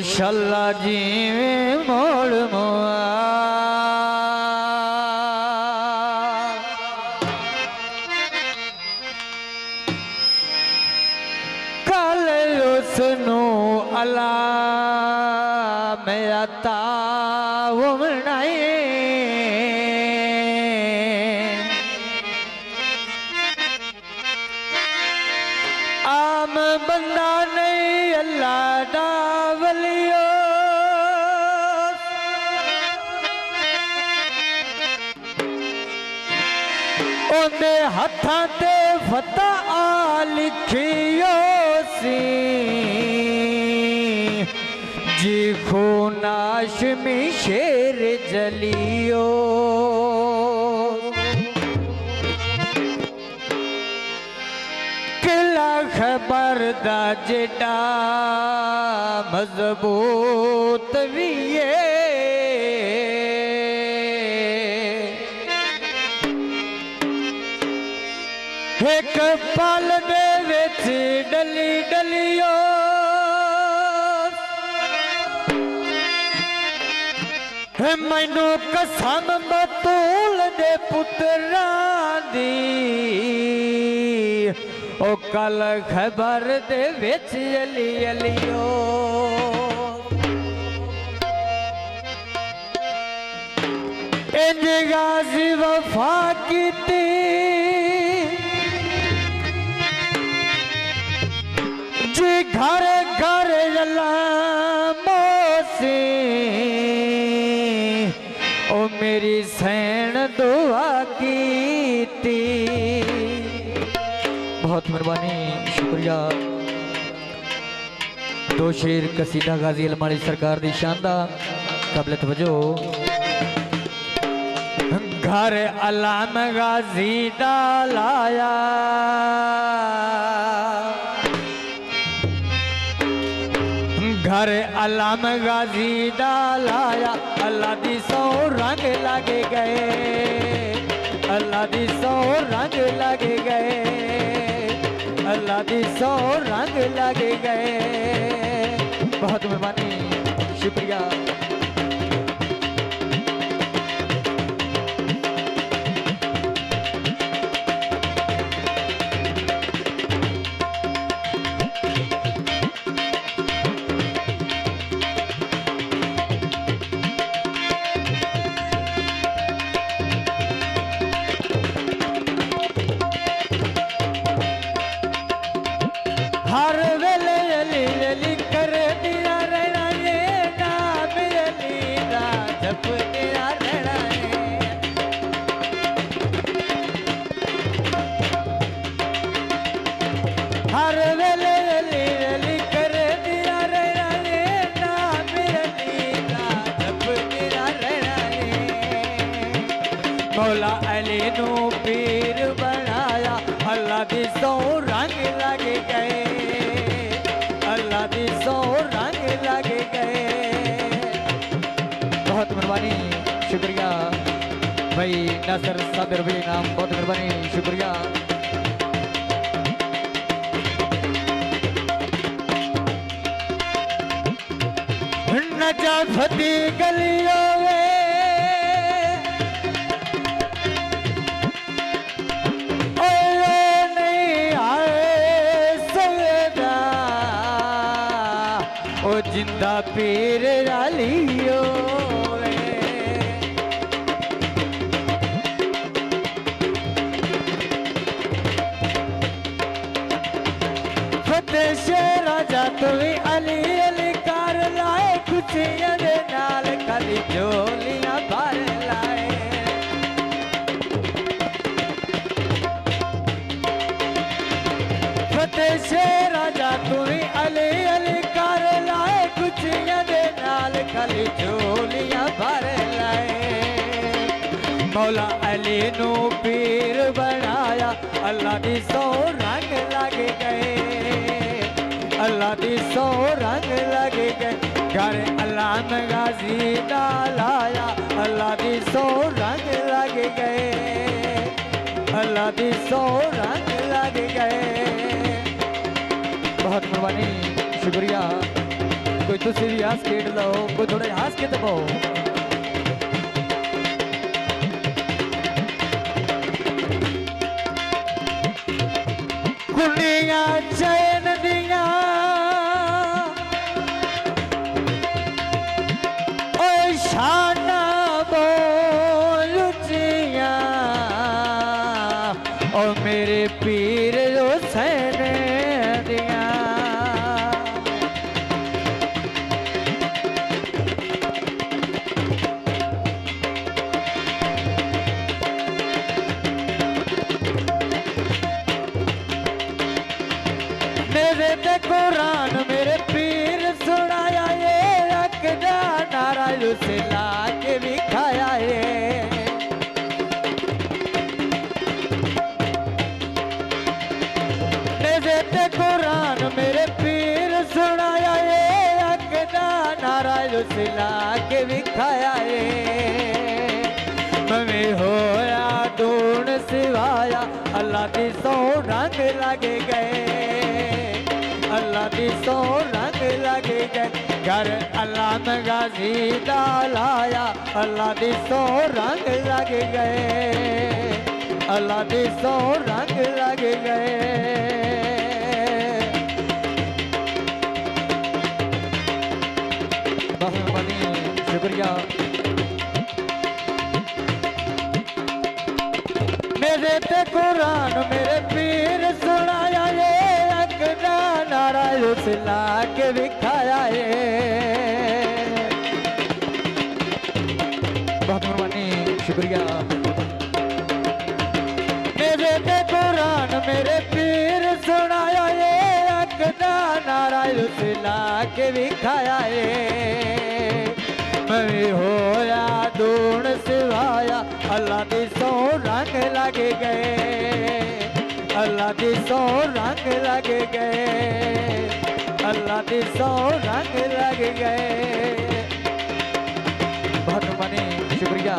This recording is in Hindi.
शाला जीवे मोड़ मुआ कल उसनू अला मेरा ताव मनाए आम बंदा नहीं अल्लाह दा वलियो ओंदे हत्थां ते फतह आ लिखियो सी जी खूनाश में शेर जलियो खबर दा जेड़ा मजबूत भी एक पल दे विच डली डलियो मैनू कसम बतूल दे पुत्रां दी ओ कल खबर दे विच अली अलियो इंज गाजी वफा कीती जी घर घर मोसी ओ मेरी सैन दुआ कीती। बहुत मेहरबानी शुक्रिया। दो शेर कसीदा गाजी अलमाड़ी सरकार दी शानदार काबिल तवज्जो। घर अलाम गाजी दा लाया घर अलाम गाजी दा लाया अल्लाह दी सौ रंग लगे गए अल्लाह दी सौ रंग लगे गए अल्लाह दी सौ रंग लगे गए। बहुत मेहरबानी शुक्रिया। हर वेले अली अली कर दिया रहना ये नाम अली दा जप दिया रहना हर वेले अली अली कर दिया रहना ये नाम अली दा जप दिया रहना मौला अली नू पीर बनाया अल्लाह दी सौ रंग लगे गए अल्लाह दी सौ रंग लगे गए। बहुत मेहरबानी शुक्रिया भाई नासर साबिर भाई नाम बहुत मेहरबानी शुक्रिया। नजाफती गलियों जिंदा पीर रालियो फतेह शेर राजा तुवी अली अली कर लाए खुशियां दे नाल खाली झोलियां भर लाए फतेह शेर राजा तुवी अली अली कर लाए खुशियां दे नाल खाली झोलियां भर लाए मौला अली नू पीर बनाया अल्लाह दी सौ रंग लग गए अल्लाह दी सौ रंग लग गए घर अल्लाह गाजी दा लाया अल्लाह दी सौ रंग लग गए अल्लाह दी सौ रंग लग गए। बहुत मेहरबानी शुक्रिया। कोई तुसी भी हंस खेड लो कोई थोड़ा हंस के दबो। कुंडियां चैन दिया ओ शाना बोलुचिया ओ मेरे पीर हुसैन दिया मेरे ते कुरान मेरे पीर सुनाया ये अकदा नारा उसे ला के भी खाया ये मेरे ते कुरान मेरे पीर सुनाया ये अकदा नारा उसे ला के भी खाया ये मैं होया ढूंढ सिवाया अल्लाह दी सौ रंग लगे गए अल्लाह दी सौ रंग लग गए घर अल्लाह गाजी दा लाया अल्लाह दी सौ रंग लग गए अल्लाह दी सौ रंग लग गए। बहुत मेहरबानी शुक्रिया। मेरे ते कुरान मेरे पीर सुनाया ये अकदा नारा उछला के दिखाया ये। बहुत मेहरबानी शुक्रिया। मेरे ते कुरान मेरे पीर सुनाया ये अकदा नारा उछला के दिखाया ये मैं होया ढूंढ सिवाया अल्लाह दी सौ रंग लग गए अल्लाह दी सौ रंग लग गए अल्लाह दी सौ रंग लग गए। बहुत मेहरबानी शुक्रिया।